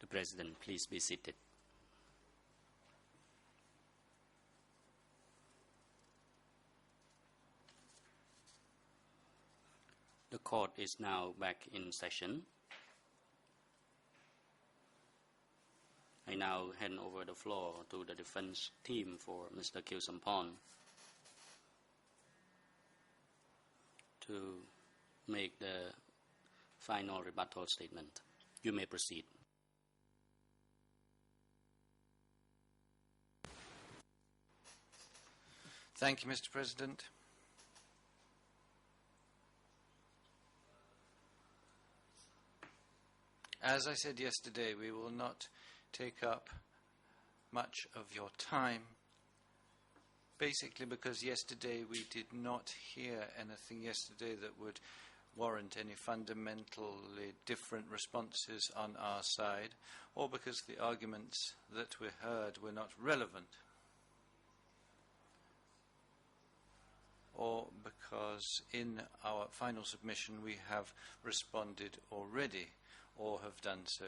President, please be seated. The court is now back in session. I now hand over the floor to the defense team for Mr. Kilsampon to make the final rebuttal statement. You may proceed. Thank you, Mr. President. As I said yesterday, we will not take up much of your time, basically because yesterday we did not hear anything yesterday that would warrant any fundamentally different responses on our side, or because the arguments that we heard were not relevant, or because in our final submission we have responded already, or have done so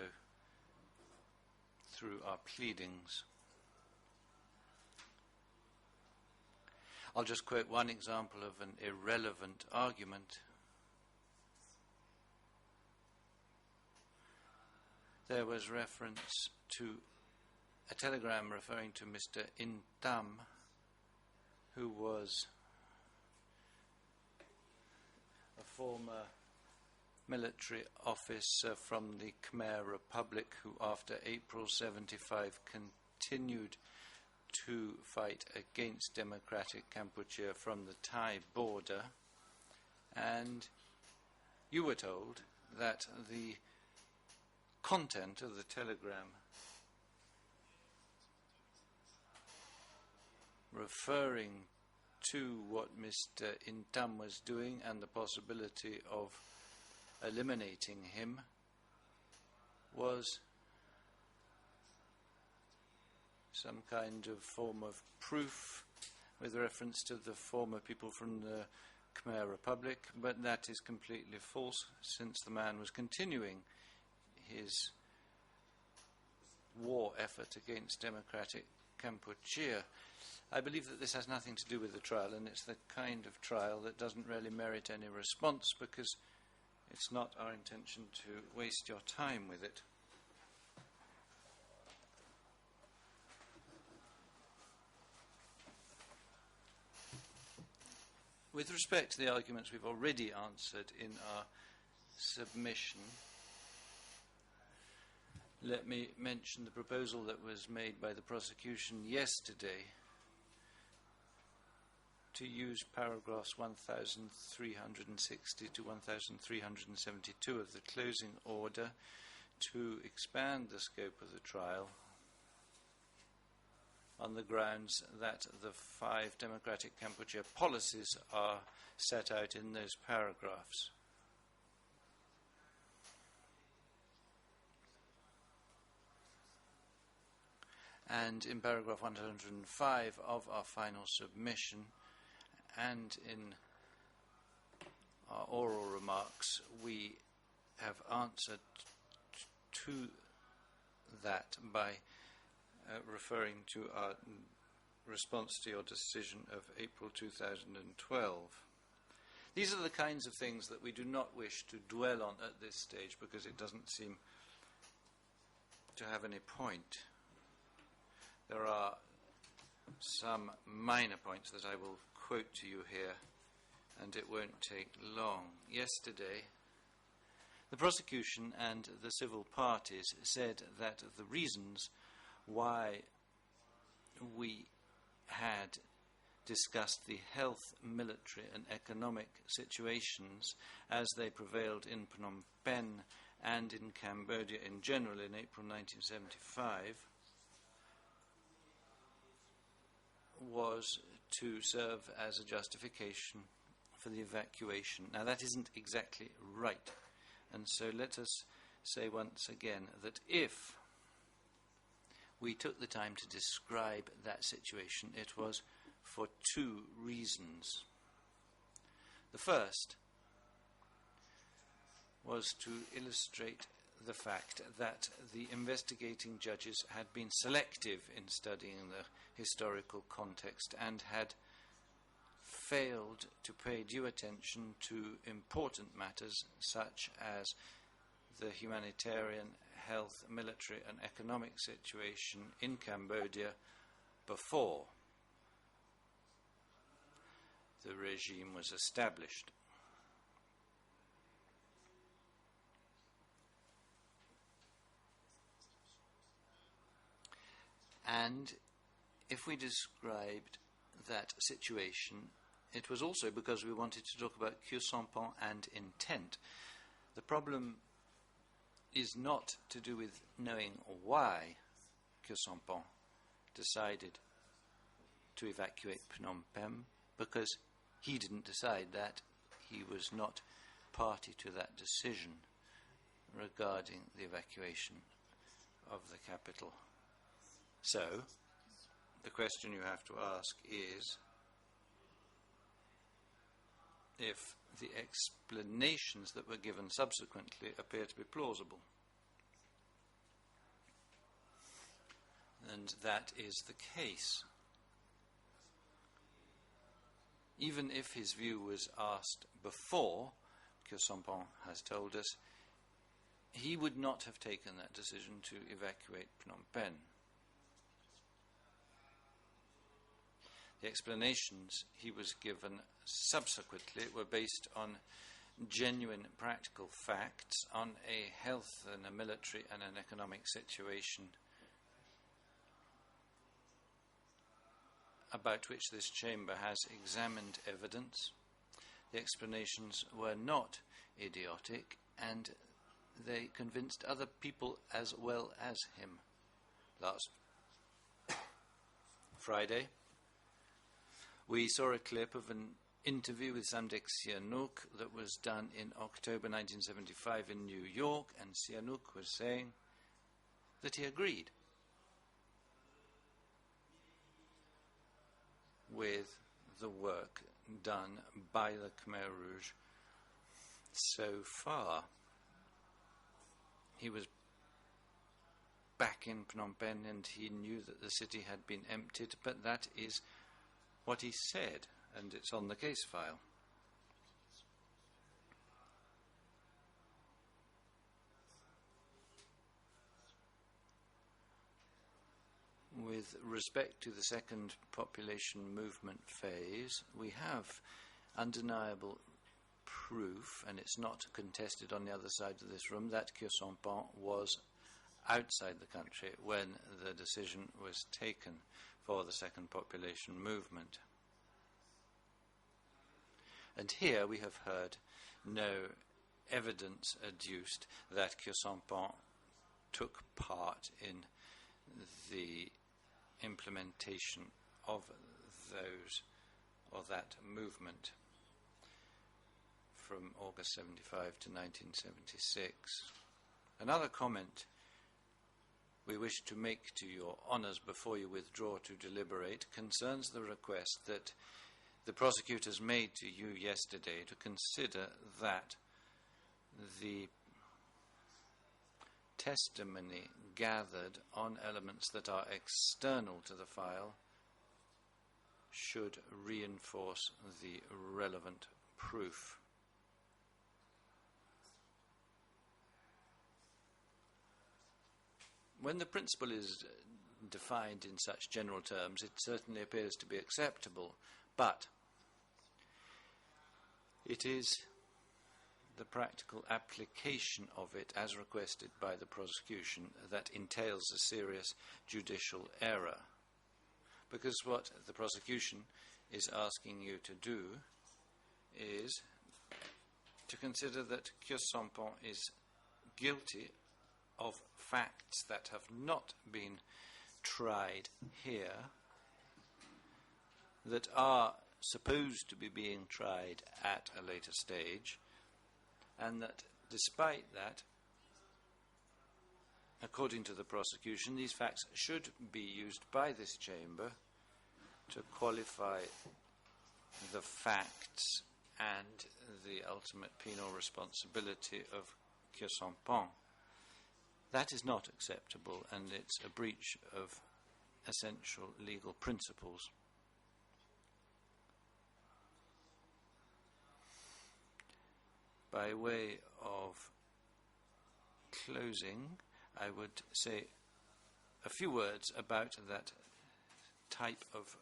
through our pleadings. I'll just quote one example of an irrelevant argument. There was reference to a telegram referring to Mr. Intam, who was a former military officer from the Khmer Republic who, after April 75, continued to fight against democratic Cambodia from the Thai border. And you were told that the content of the telegram referring to what Mr. Intam was doing and the possibility of eliminating him was some kind of form of proof with reference to the former people from the Khmer Republic, but that is completely false, since the man was continuing his war effort against democratic Cambodia. I believe that this has nothing to do with the trial, and it's the kind of trial that doesn't really merit any response, because it's not our intention to waste your time with it. With respect to the arguments we've already answered in our submission, let me mention the proposal that was made by the prosecution yesterday to use paragraphs 1360 to 1372 of the closing order to expand the scope of the trial on the grounds that the 5 democratic Cambodia policies are set out in those paragraphs. And in paragraph 105 of our final submission, and in our oral remarks, we have answered to that by referring to our response to your decision of April 2012. These are the kinds of things that we do not wish to dwell on at this stage, because it doesn't seem to have any point. There are some minor points that I will quote to you here, and it won't take long. Yesterday, the prosecution and the civil parties said that the reasons why we had discussed the health, military and economic situations as they prevailed in Phnom Penh and in Cambodia in general in April 1975 was to serve as a justification for the evacuation. Now, that isn't exactly right, and so let us say once again that if we took the time to describe that situation, it was for 2 reasons. The first was to illustrate the fact that the investigating judges had been selective in studying the historical context and had failed to pay due attention to important matters such as the humanitarian, health, military and economic situation in Cambodia before the regime was established. And if we described that situation, it was also because we wanted to talk about Khieu-Samphan and intent. The problem is not to do with knowing why Khieu-Samphan decided to evacuate Phnom Penh, because he didn't decide that. He was not party to that decision regarding the evacuation of the capital. So, the question you have to ask is if the explanations that were given subsequently appear to be plausible. And that is the case. Even if his view was asked before, Khieu-Samphan has told us, he would not have taken that decision to evacuate Phnom Penh. The explanations he was given subsequently were based on genuine practical facts, on a health and a military and an economic situation about which this chamber has examined evidence. The explanations were not idiotic, and they convinced other people as well as him. Last Friday, we saw a clip of an interview with Samdech Sihanouk that was done in October 1975 in New York, and Sihanouk was saying that he agreed with the work done by the Khmer Rouge so far. He was back in Phnom Penh and he knew that the city had been emptied, but that is what he said, and it's on the case file. With respect to the second population movement phase, we have undeniable proof, and it's not contested on the other side of this room, that Khieu-Samphan was outside the country when the decision was taken for the second population movement. And here we have heard no evidence adduced that Khieu-Samphan took part in the implementation of that movement from August 75 to 1976. Another comment we wish to make to your honours before you withdraw to deliberate concerns the request that the prosecutors made to you yesterday to consider that the testimony gathered on elements that are external to the file should reinforce the relevant proof. When the principle is defined in such general terms, it certainly appears to be acceptable, but it is the practical application of it as requested by the prosecution that entails a serious judicial error. Because what the prosecution is asking you to do is to consider that Khieu-Samphan is guilty of facts that have not been tried here, that are supposed to be being tried at a later stage, and that despite that, according to the prosecution, these facts should be used by this chamber to qualify the facts and the ultimate penal responsibility of Khieu-Samphan. That is not acceptable, and it's a breach of essential legal principles. By way of closing, I would say a few words about that type of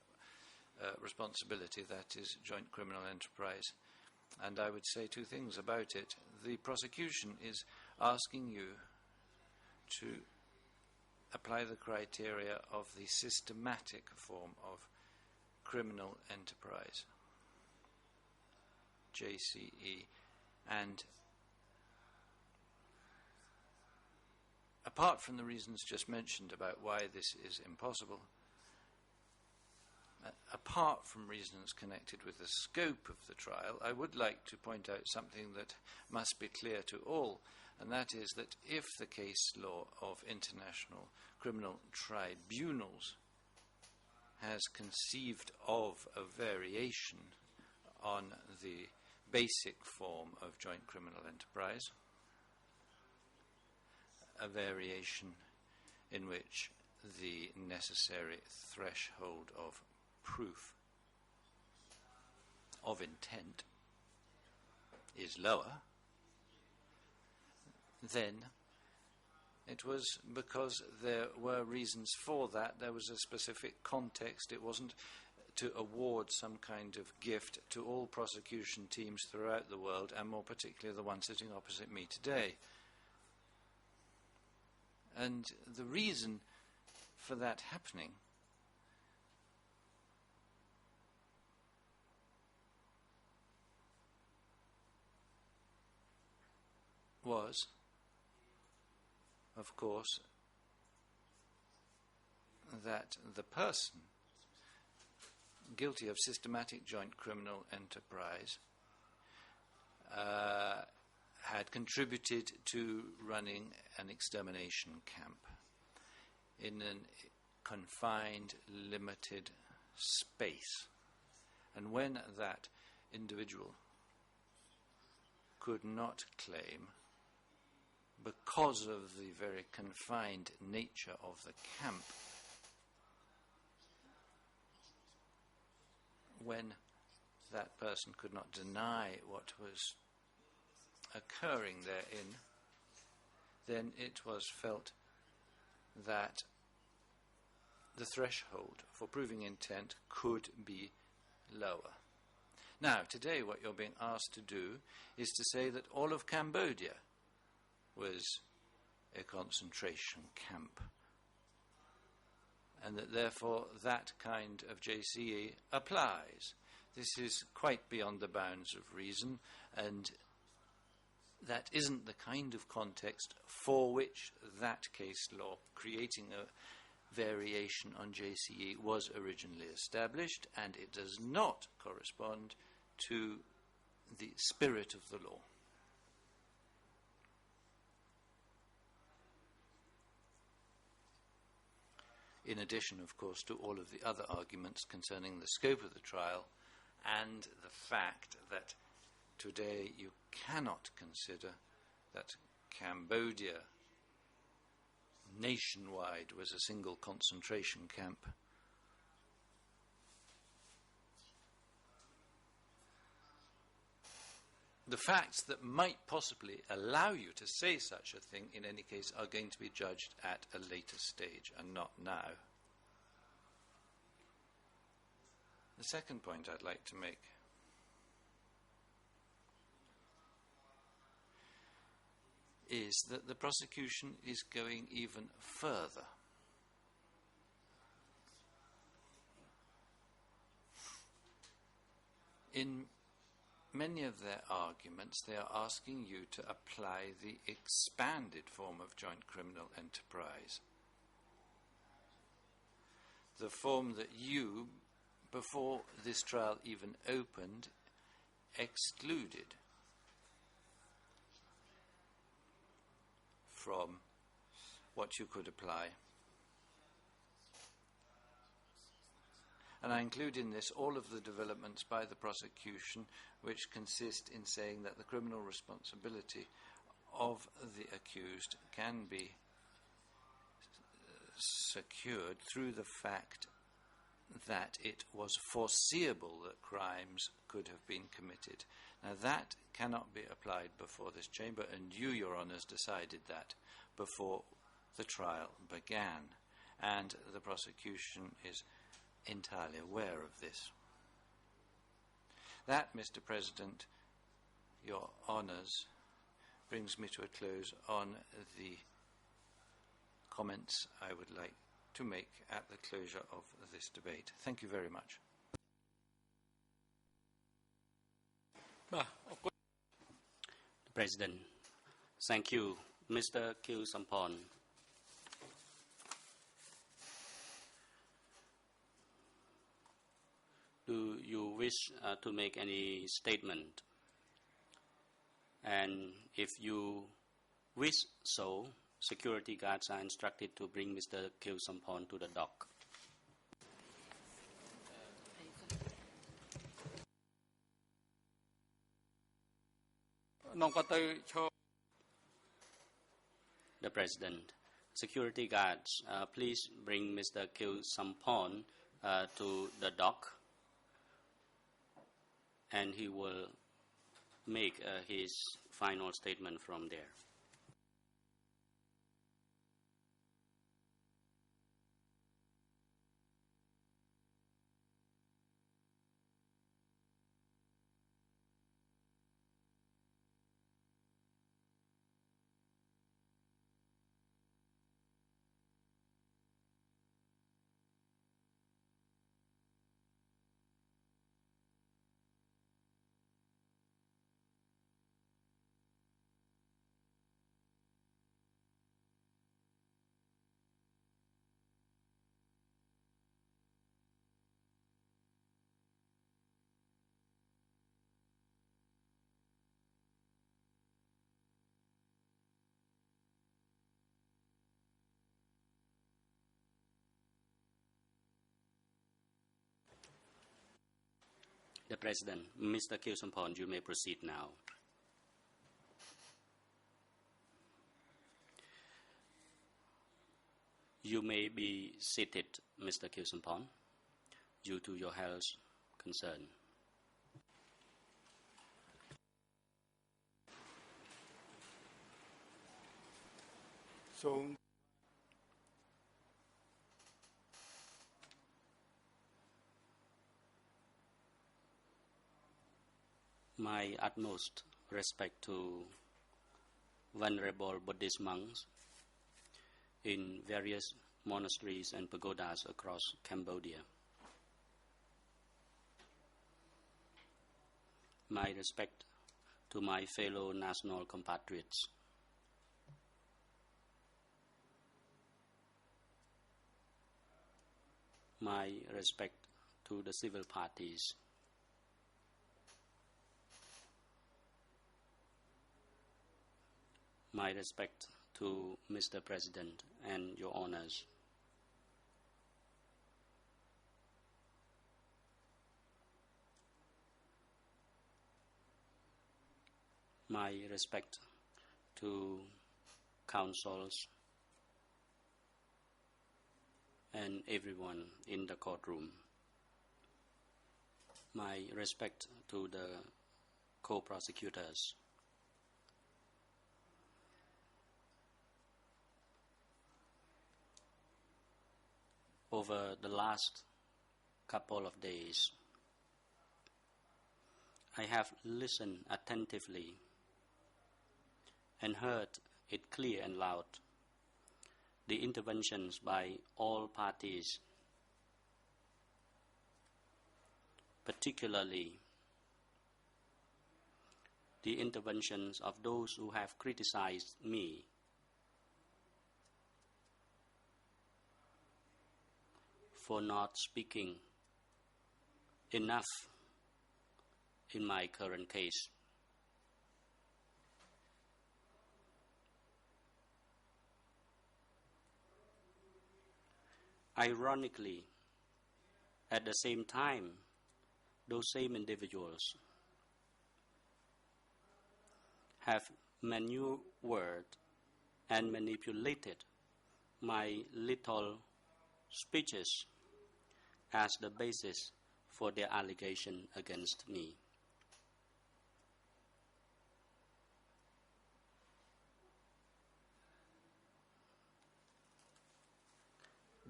responsibility, that is joint criminal enterprise. And I would say two things about it. The prosecution is asking you to apply the criteria of the systematic form of criminal enterprise, JCE. And apart from the reasons just mentioned about why this is impossible, apart from reasons connected with the scope of the trial, I would like to point out something that must be clear to all, and that is that if the case law of international criminal tribunals has conceived of a variation on the basic form of joint criminal enterprise, a variation in which the necessary threshold of proof of intent is lower, then it was because there were reasons for that. There was a specific context. It wasn't to award some kind of gift to all prosecution teams throughout the world, and more particularly the one sitting opposite me today. And the reason for that happening was, of course, that the person guilty of systematic joint criminal enterprise had contributed to running an extermination camp in a confined, limited space. And when that individual could not claim, because of the very confined nature of the camp, when that person could not deny what was occurring therein, then it was felt that the threshold for proving intent could be lower. Now, today what you're being asked to do is to say that all of Cambodia was a concentration camp, and that therefore that kind of JCE applies. This is quite beyond the bounds of reason, and that isn't the kind of context for which that case law, creating a variation on JCE, was originally established, and it does not correspond to the spirit of the law. In addition, of course, to all of the other arguments concerning the scope of the trial and the fact that today you cannot consider that Cambodia nationwide was a single concentration camp. The facts that might possibly allow you to say such a thing, in any case, are going to be judged at a later stage and not now. The second point I'd like to make is that the prosecution is going even further. In many of their arguments, they are asking you to apply the expanded form of joint criminal enterprise. The form that you, before this trial even opened, excluded from what you could apply. And I include in this all of the developments by the prosecution which consist in saying that the criminal responsibility of the accused can be secured through the fact that it was foreseeable that crimes could have been committed. Now that cannot be applied before this chamber, and you, Your Honours, decided that before the trial began, and the prosecution is entirely aware of this. That, Mr. President, Your Honours, brings me to a close on the comments I would like to make at the closure of this debate. Thank you very much. President, thank you. Mr. Kyu Sampon. Do you wish to make any statement? And if you wish so, security guards are instructed to bring Mr. Kyu Sampon to the dock. The President, security guards, please bring Mr. Kyu Sampon to the dock, and he will make his final statement from there. The President, Mr. Kyu Sampon, you may proceed now. You may be seated, Mr. Kyu Sampon, due to your health concern. So, my utmost respect to venerable Buddhist monks in various monasteries and pagodas across Cambodia. My respect to my fellow national compatriots. My respect to the civil parties. My respect to Mr. President and Your Honours. My respect to councils and everyone in the courtroom. My respect to the co-prosecutors. Over the last couple of days, I have listened attentively and heard it clear and loud, the interventions by all parties, particularly the interventions of those who have criticized me for not speaking enough in my current case. Ironically, at the same time, those same individuals have maneuvered and manipulated my little speeches as the basis for their allegation against me.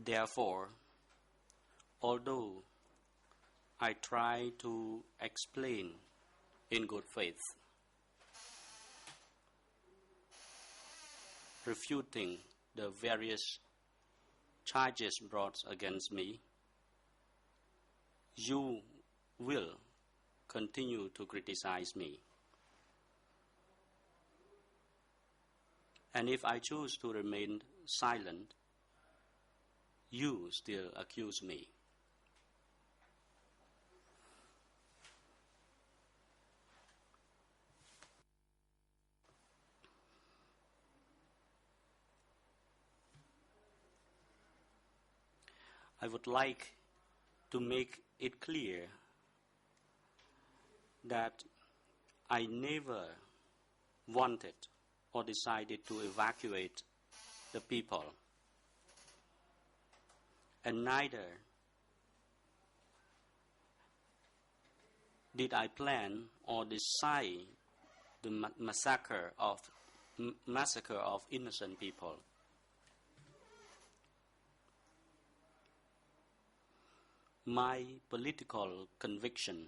Therefore, although I try to explain in good faith, refuting the various charges brought against me, you will continue to criticize me. And if I choose to remain silent, you still accuse me. I would like to make it clear that I never wanted or decided to evacuate the people, and neither did I plan or decide the massacre of innocent people. My political conviction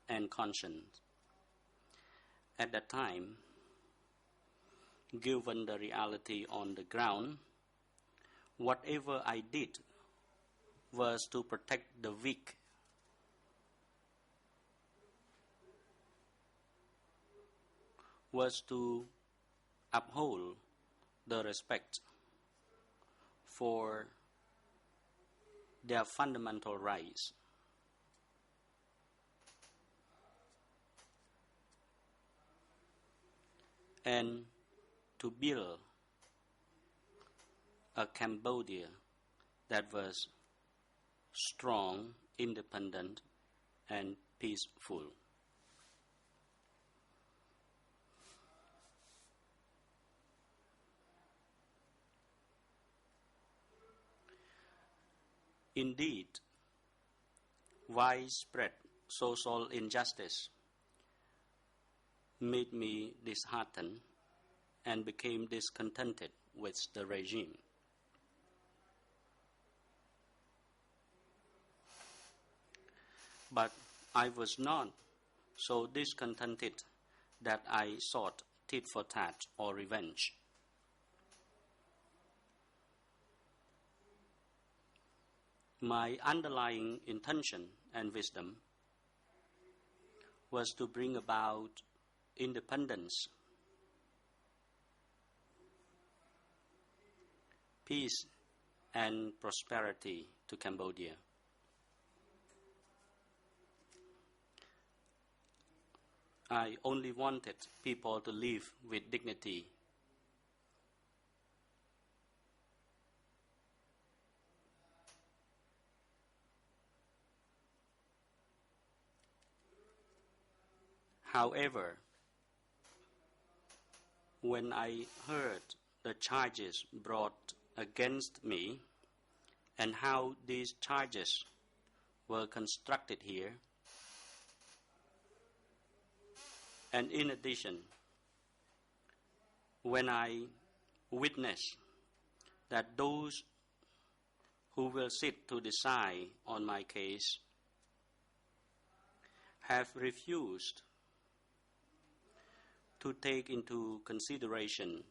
and conscience at that time, given the reality on the ground, whatever I did was to protect the weak, was to uphold the respect for their fundamental rights. And to build a Cambodia that was strong, independent, and peaceful. Indeed, widespread social injustice made me disheartened and became discontented with the regime. But I was not so discontented that I sought tit for tat or revenge. My underlying intention and wisdom was to bring about independence, peace, and prosperity to Cambodia. I only wanted people to live with dignity. However, when I heard the charges brought against me and how these charges were constructed here, and in addition, when I witnessed that those who will sit to decide on my case have refused to take into consideration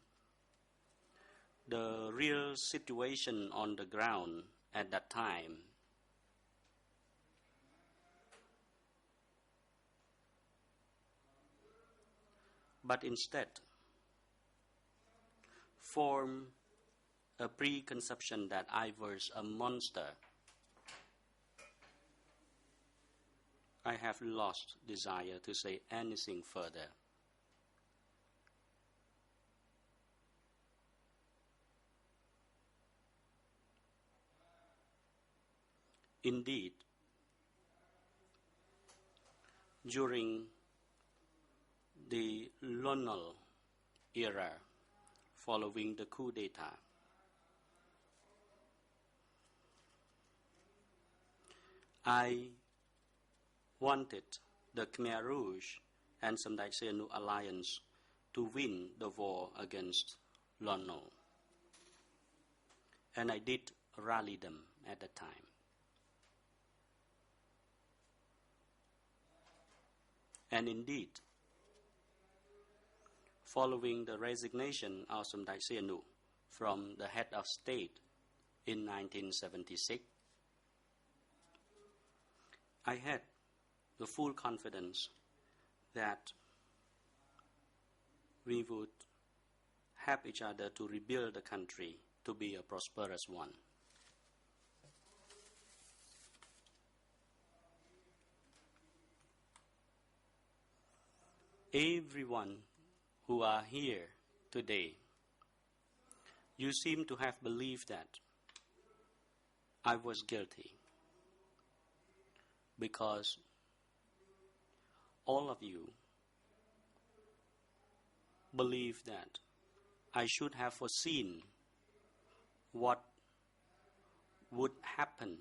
the real situation on the ground at that time, but instead form a preconception that I was a monster, I have lost desire to say anything further. Indeed, during the Tribunal era following the coup d'etat, I wanted the Khmer Rouge and Samdech Sihanouk alliance to win the war against Lon Nol. And I did rally them at the time. And indeed, following the resignation of Samdech Sihanouk from the head of state in 1976, I had the full confidence that we would help each other to rebuild the country to be a prosperous one. Everyone who are here today, you seem to have believed that I was guilty, because all of you believe that I should have foreseen what would happen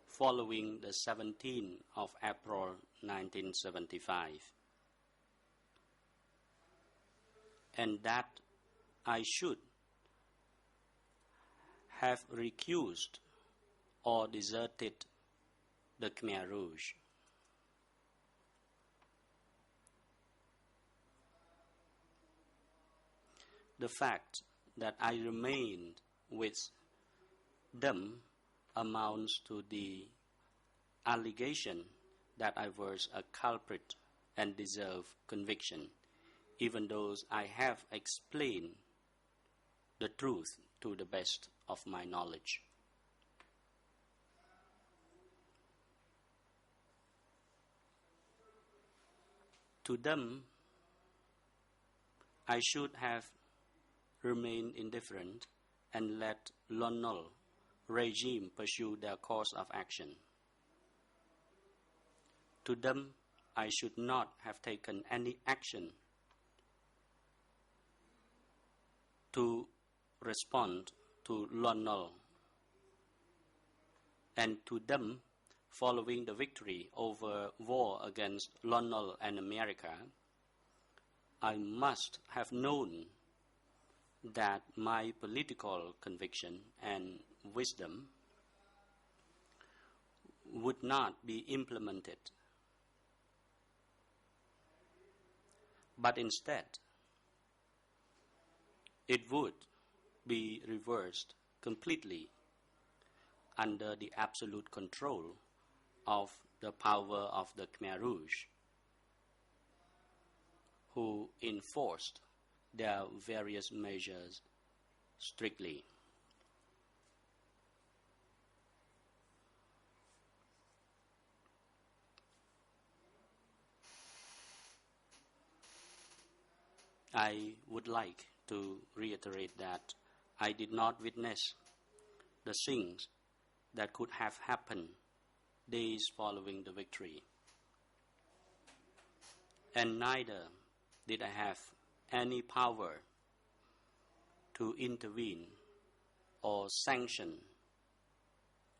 following the 17th of April 1975, and that I should have recused or deserted the Khmer Rouge. The fact that I remained with them amounts to the allegation that I was a culprit and deserved conviction, even though I have explained the truth to the best of my knowledge. To them, I should have remained indifferent and let Lon Nol regime pursue their course of action. To them, I should not have taken any action to respond to Lon Nol. And to them, following the victory over war against Lon Nol and America, I must have known that my political conviction and wisdom would not be implemented, but instead it would be reversed completely under the absolute control of the power of the Khmer Rouge, who enforced their various measures strictly. I would like to reiterate that I did not witness the things that could have happened days following the victory, and neither did I have any power to intervene or sanction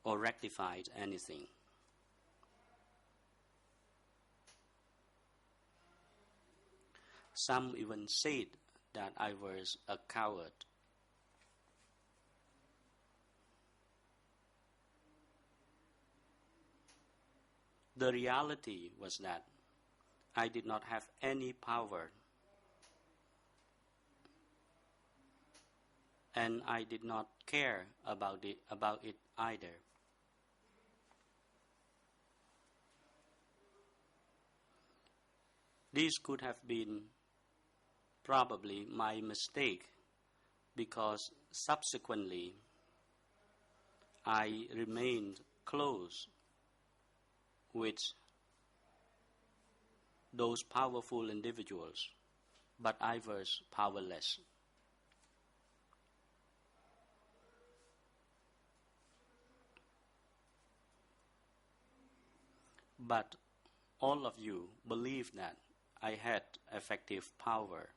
or rectify anything. Some even said that I was a coward. The reality was that I did not have any power, and I did not care about it either. This could have been probably my mistake, because subsequently I remained close with those powerful individuals, but I was powerless. But all of you believe that I had effective power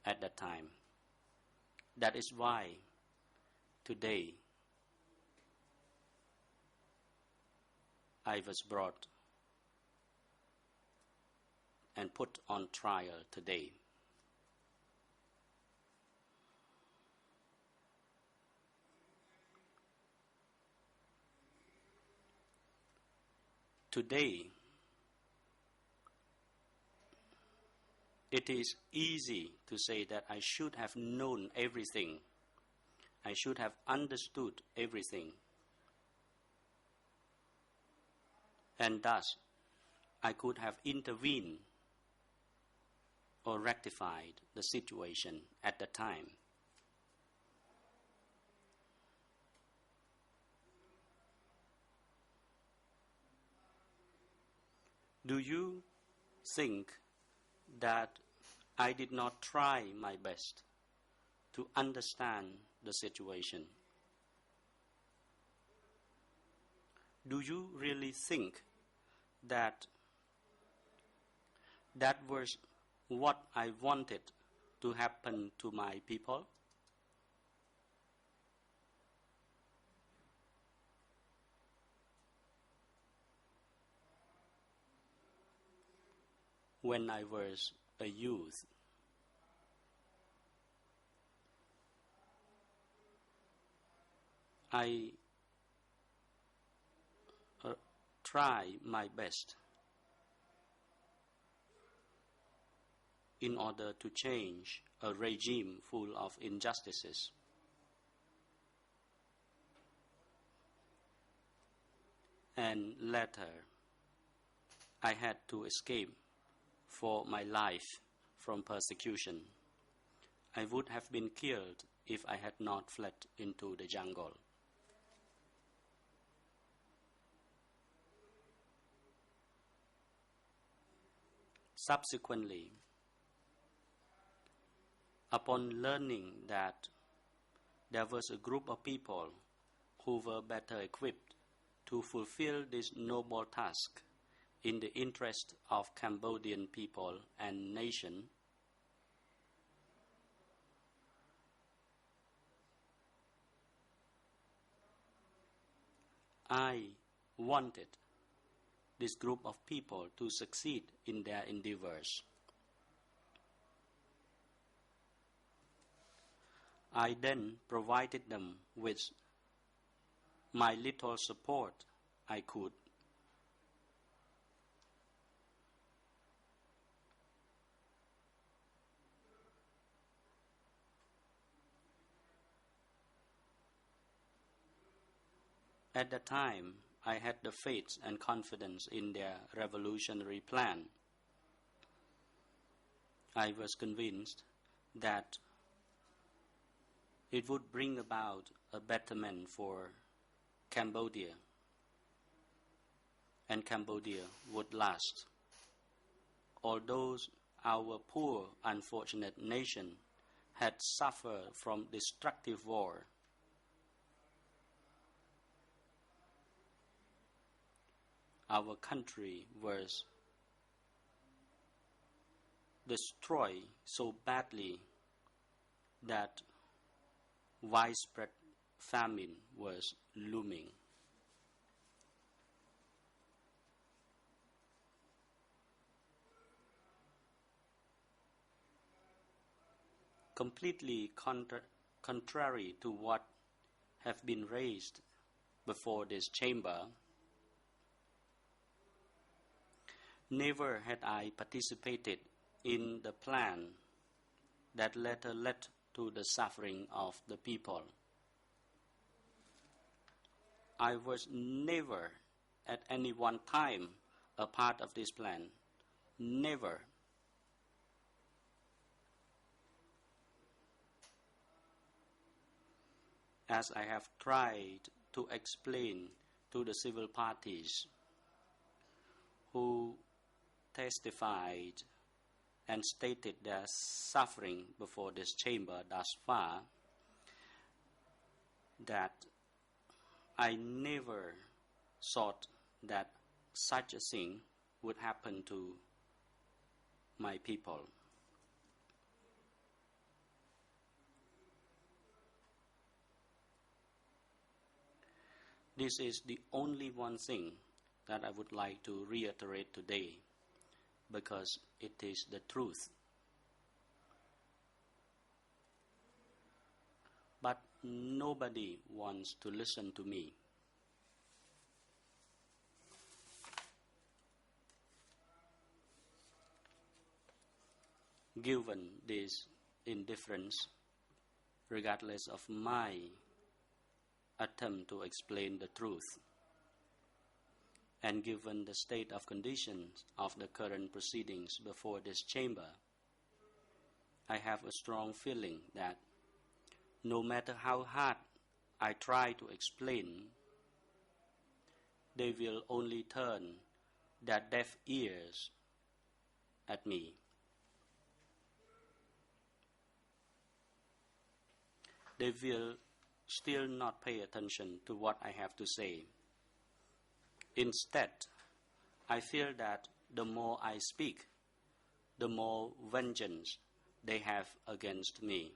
at that time. That is why today I was brought and put on trial today. Today, it is easy to say that I should have known everything. I should have understood everything. And thus, I could have intervened or rectified the situation at the time. Do you think that I did not try my best to understand the situation? Do you really think that that was what I wanted to happen to my people? When I was a youth, I try my best in order to change a regime full of injustices. And later, I had to escape for my life from persecution. I would have been killed if I had not fled into the jungle. Subsequently, upon learning that there was a group of people who were better equipped to fulfill this noble task in the interest of Cambodian people and nation, I wanted this group of people to succeed in their endeavors. I then provided them with my little support I could. At the time, I had the faith and confidence in their revolutionary plan. I was convinced that it would bring about a betterment for Cambodia, and Cambodia would last. Although our poor, unfortunate nation had suffered from destructive war, our country was destroyed so badly that widespread famine was looming. Completely contrary to what have been raised before this chamber, never had I participated in the plan that later led to the suffering of the people. I was never at any one time a part of this plan. Never. As I have tried to explain to the civil parties who testified and stated their suffering before this chamber thus far, that I never thought that such a thing would happen to my people. This is the only one thing that I would like to reiterate today, because it is the truth. But nobody wants to listen to me. Given this indifference, regardless of my attempt to explain the truth, and given the state of conditions of the current proceedings before this chamber, I have a strong feeling that no matter how hard I try to explain, they will only turn their deaf ears at me. They will still not pay attention to what I have to say. Instead, I feel that the more I speak, the more vengeance they have against me.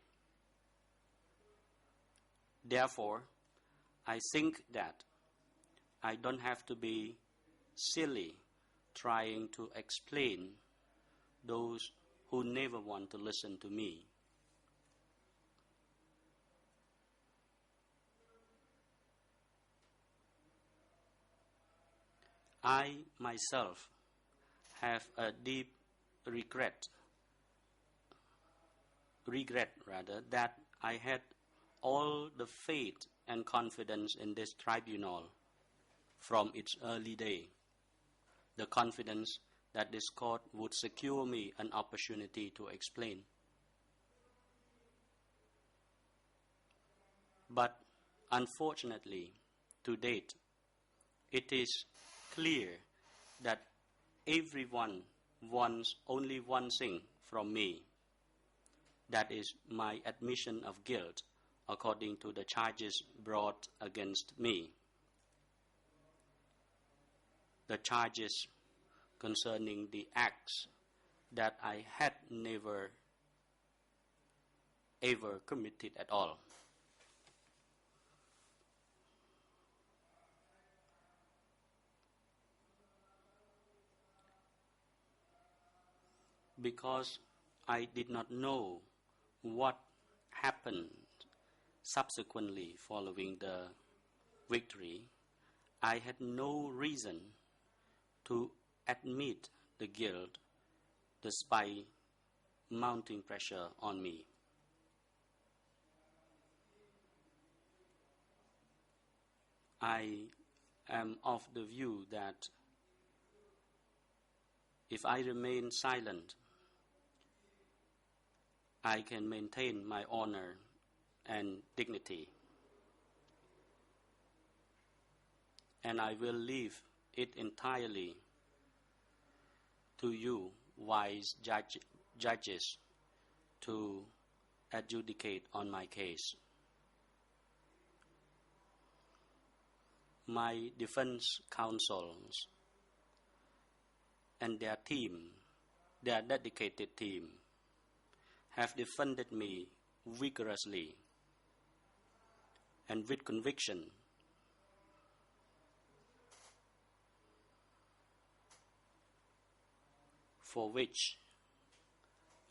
Therefore, I think that I don't have to be silly trying to explain those who never want to listen to me. I myself have a deep regret that I had all the faith and confidence in this tribunal from its early day, the confidence that this court would secure me an opportunity to explain. But unfortunately, to date, it is clear that everyone wants only one thing from me, that is my admission of guilt according to the charges brought against me. The charges concerning the acts that I had never ever committed at all. Because I did not know what happened subsequently following the victory, I had no reason to admit the guilt despite mounting pressure on me. I am of the view that if I remain silent, I can maintain my honor and dignity, and I will leave it entirely to you, wise judges, to adjudicate on my case. My defense counsels and their team, their dedicated team, have defended me vigorously and with conviction, for which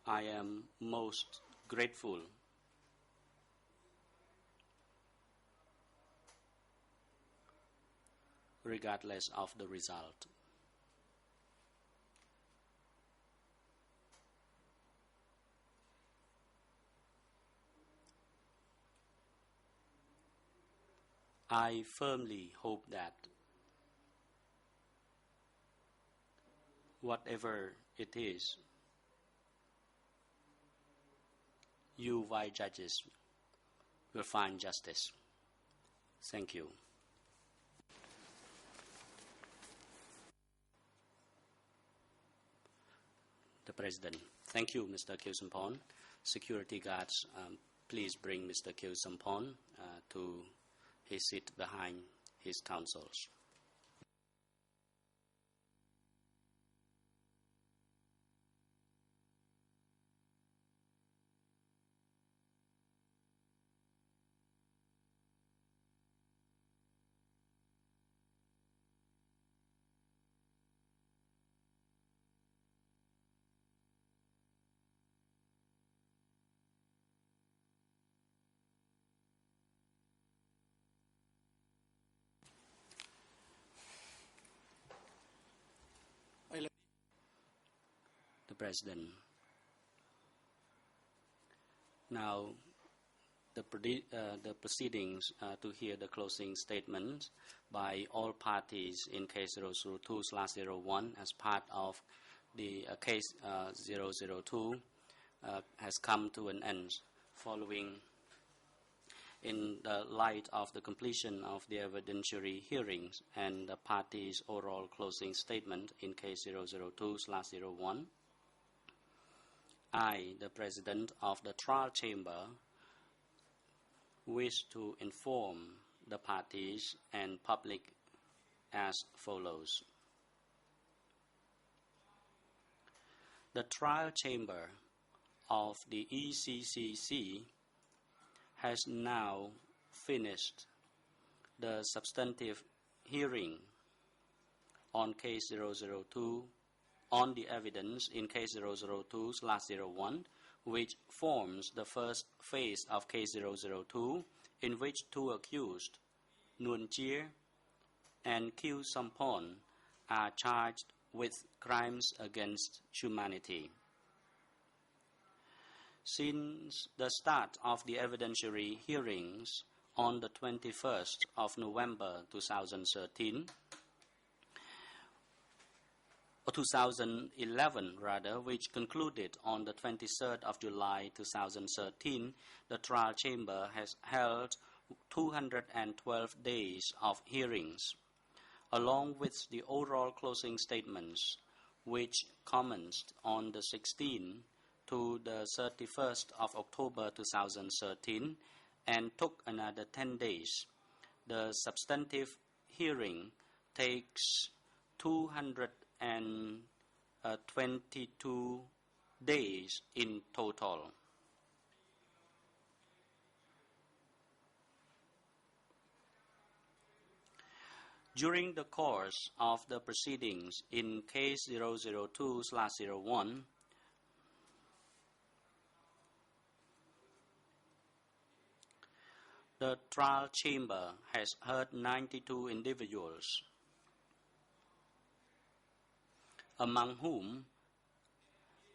I am most grateful. Regardless of the result. I firmly hope that whatever it is, you wise judges will find justice. Thank you. The President. Thank you, Mr. Kyew-Sampon. Security guards, please bring Mr. Kyew-Sampon to his seat behind his counsels. President. Now, the proceedings to hear the closing statement by all parties in case 002/01 as part of the case 002 has come to an end following in the light of the completion of the evidentiary hearings and the parties' oral closing statement in case 002/01. I, the President of the Trial Chamber, wish to inform the parties and public as follows. The Trial Chamber of the ECCC has now finished the substantive hearing on case 002 on the evidence in case 002/01, which forms the first phase of case 002, in which two accused, Nuon Chea and Khieu Sampon, are charged with crimes against humanity. Since the start of the evidentiary hearings on the 21st of November 2011, which concluded on the 23rd of July 2013, the trial chamber has held 212 days of hearings, along with the oral closing statements, which commenced on the 16th to the 31st of October 2013 and took another 10 days. The substantive hearing takes 222 days in total. During the course of the proceedings in case 002/01, the trial chamber has heard 92 individuals, among whom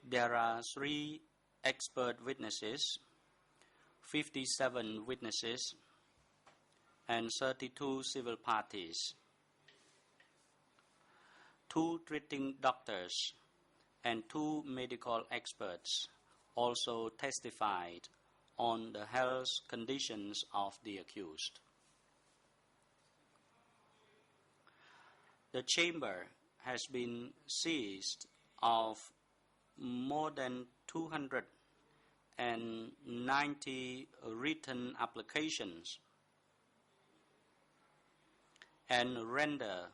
there are 3 expert witnesses, 57 witnesses, and 32 civil parties. 2 treating doctors and 2 medical experts also testified on the health conditions of the accused. The chamber has been seized of more than 290 written applications and render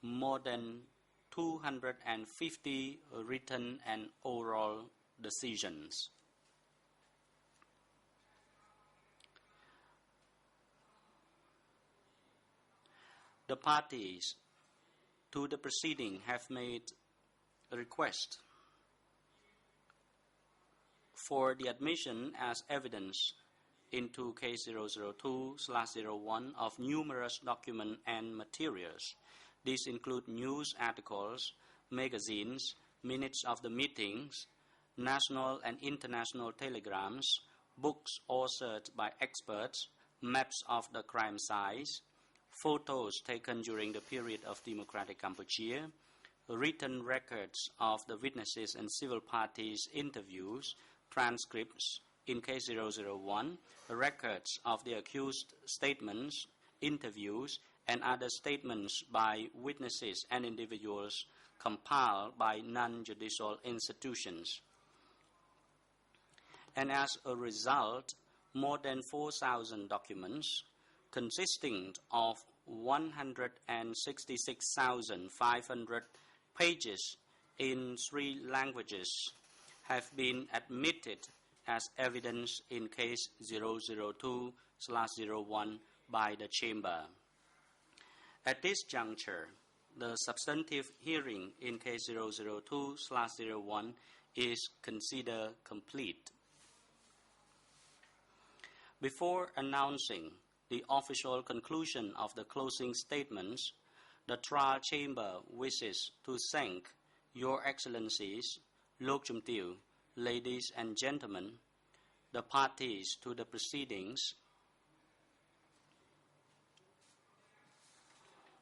more than 250 written and oral decisions. The parties to the proceeding have made a request for the admission as evidence into case 002/01 of numerous documents and materials. These include news articles, magazines, minutes of the meetings, national and international telegrams, books authored by experts, maps of the crime sites, photos taken during the period of democratic Cambodia, written records of the witnesses and civil parties' interviews, transcripts in case 001, records of the accused statements, interviews, and other statements by witnesses and individuals compiled by non-judicial institutions. And as a result, more than 4,000 documents consisting of 166,500 pages in 3 languages have been admitted as evidence in case 002/01 by the chamber. At this juncture, the substantive hearing in case 002/01 is considered complete. Before announcing the official conclusion of the closing statements, the trial chamber wishes to thank Your Excellencies, Lok Chum Tiu, ladies and gentlemen, the parties to the proceedings,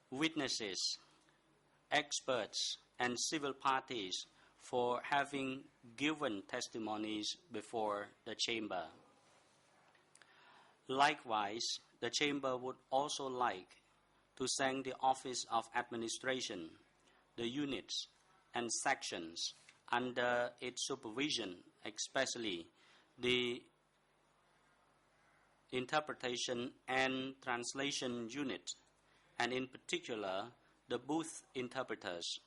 witnesses, experts, and civil parties for having given testimonies before the Chamber. Likewise, the Chamber would also like to thank the Office of Administration, the units and sections under its supervision, especially the Interpretation and Translation Unit, and in particular the booth interpreters,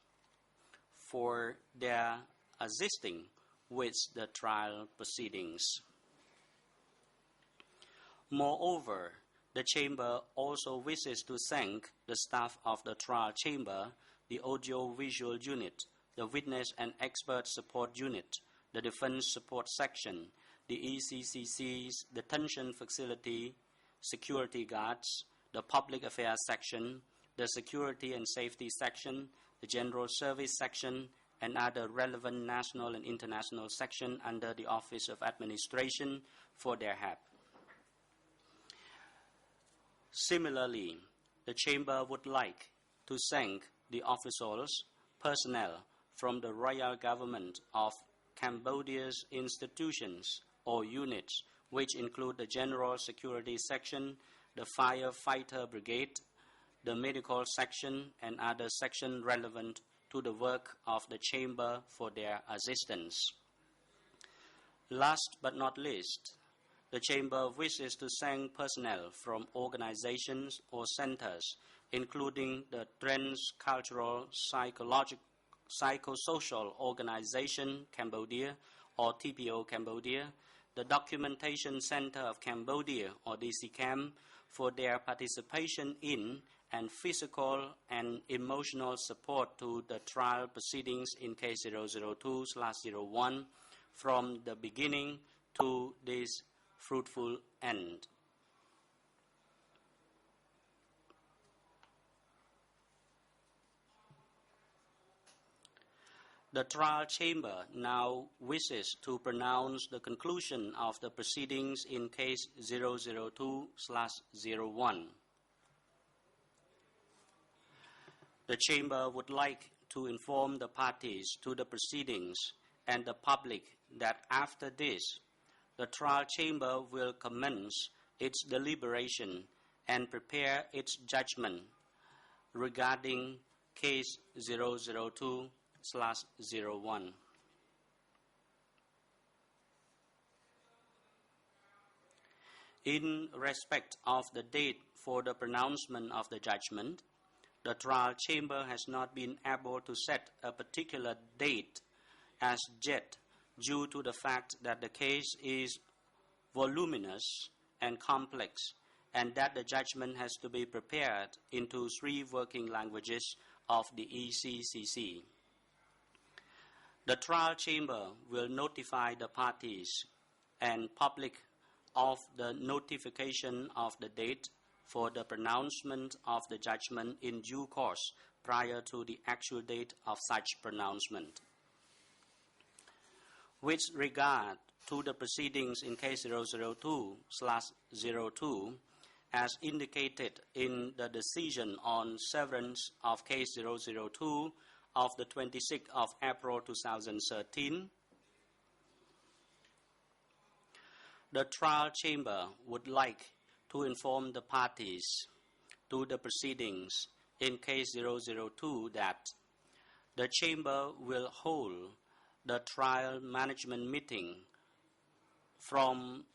for their assisting with the trial proceedings. Moreover, the Chamber also wishes to thank the staff of the trial chamber, the audio-visual unit, the witness and expert support unit, the defense support section, the ECCC's detention facility, security guards, the public affairs section, the security and safety section, the general service section, and other relevant national and international sections under the Office of Administration for their help. Similarly, the Chamber would like to thank the officials, personnel from the Royal Government of Cambodia's institutions or units, which include the General Security Section, the Firefighter Brigade, the Medical Section, and other sections relevant to the work of the Chamber for their assistance. Last but not least, the Chamber wishes to thank personnel from organizations or centers, including the Transcultural Psychosocial Organization Cambodia, or TPO Cambodia, the Documentation Center of Cambodia, or DCCAM, for their participation in and physical and emotional support to the trial proceedings in case 002/01 from the beginning to this fruitful end. The trial chamber now wishes to pronounce the conclusion of the proceedings in case 002/01. The chamber would like to inform the parties to the proceedings and the public that after this, the trial chamber will commence its deliberation and prepare its judgment regarding case 002/01. In respect of the date for the pronouncement of the judgment, the trial chamber has not been able to set a particular date as yet due to the fact that the case is voluminous and complex, and that the judgment has to be prepared into 3 working languages of the ECCC. The trial chamber will notify the parties and public of the notification of the date for the pronouncement of the judgment in due course prior to the actual date of such pronouncement. With regard to the proceedings in case 002/02, as indicated in the decision on severance of case 002 of the 26th of April 2013, the trial chamber would like to inform the parties to the proceedings in case 002 that the chamber will hold the trial management meeting from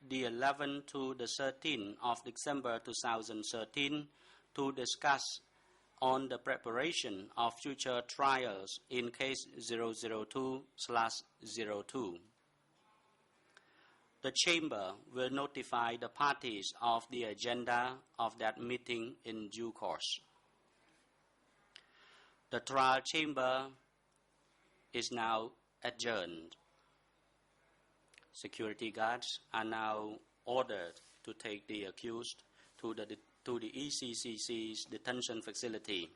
the 11th to the 13th of December 2013 to discuss on the preparation of future trials in case 002/02. The Chamber will notify the parties of the agenda of that meeting in due course. The trial chamber is now adjourned. Security guards are now ordered to take the accused to the ECCC's detention facility.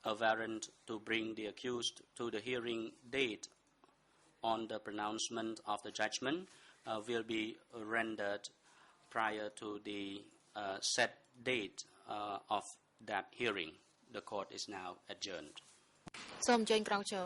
A warrant to bring the accused to the hearing date on the pronouncement of the judgment will be rendered prior to the set date of that hearing. The court is now adjourned. សូមអញ្ជើញក្រោកឈរ